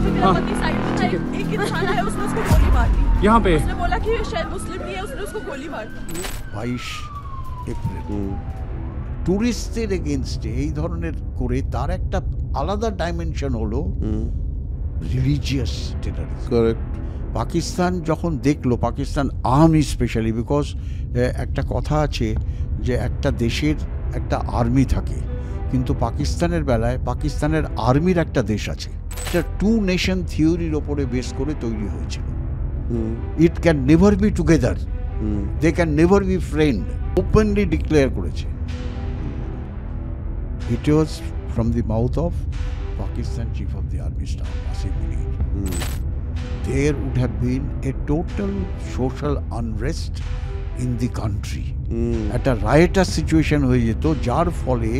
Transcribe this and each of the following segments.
तो मेरा पति साइड पे था, एक इंसान आया, उसने उसको गोली मार दी यहाँ पे। उसने बोला कि ये शायद मुस्लिम नहीं है, उसने उसको गोली मार दी। 22 এপ্রিল টুরিস্টদের এগেইনস্টে এই ধরনের করে তার একটা আলাদা ডাইমেনশন হলো রিলিজিয়াস টেররিজম। কারেক্ট। পাকিস্তান যখন দেখলো, পাকিস্তান আর্মি স্পেশালি, বিকজ একটা কথা আছে যে একটা দেশের একটা আর্মি থাকে, কিন্তু পাকিস্তানের বেলায় পাকিস্তানের আর্মির একটা দেশ আছে। এটা টু নেশন থিওরির ওপরে বেস করে তৈরি হয়েছিল। It can never be together, they can never be friend, openly declare করেছে। It was from the mouth of Pakistan chief of the army staff Asim Munir. There would have been a total social unrest in the country. একটা riotous situation হয়ে যেত, যার ফলে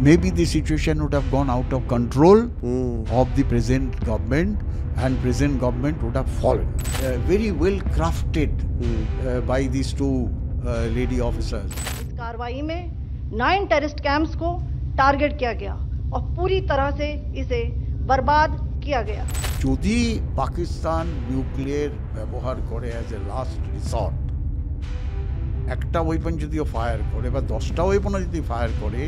maybe the situation would have gone out of control of the present government, and present government would have fallen. Very well crafted by these two lady officers. इस कार्रवाई में 9 terrorist camps को target किया गया और पूरी तरह से इसे बर्बाद किया गया। যদি পাকিস্তান নিউক্লিয়ার ব্যবহার করে অ্যাজ এ লাস্ট রিসর্ট, একটা ওয়েপন যদিও ফায়ার করে বা 10টা ওয়েপনও যদি ফায়ার করে,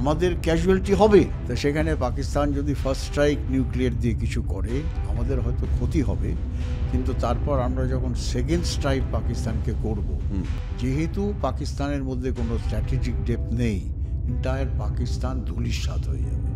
আমাদের ক্যাজুয়ালিটি হবে। তো সেখানে পাকিস্তান যদি ফার্স্ট স্ট্রাইক নিউক্লিয়ার দিয়ে কিছু করে, আমাদের হয়তো ক্ষতি হবে, কিন্তু তারপর আমরা যখন সেকেন্ড স্ট্রাইক পাকিস্তানকে করব, যেহেতু পাকিস্তানের মধ্যে কোনো স্ট্র্যাটেজিক ডেপথ নেই, এন্টায়ার পাকিস্তান ধূলিসাৎ হয়ে যাবে।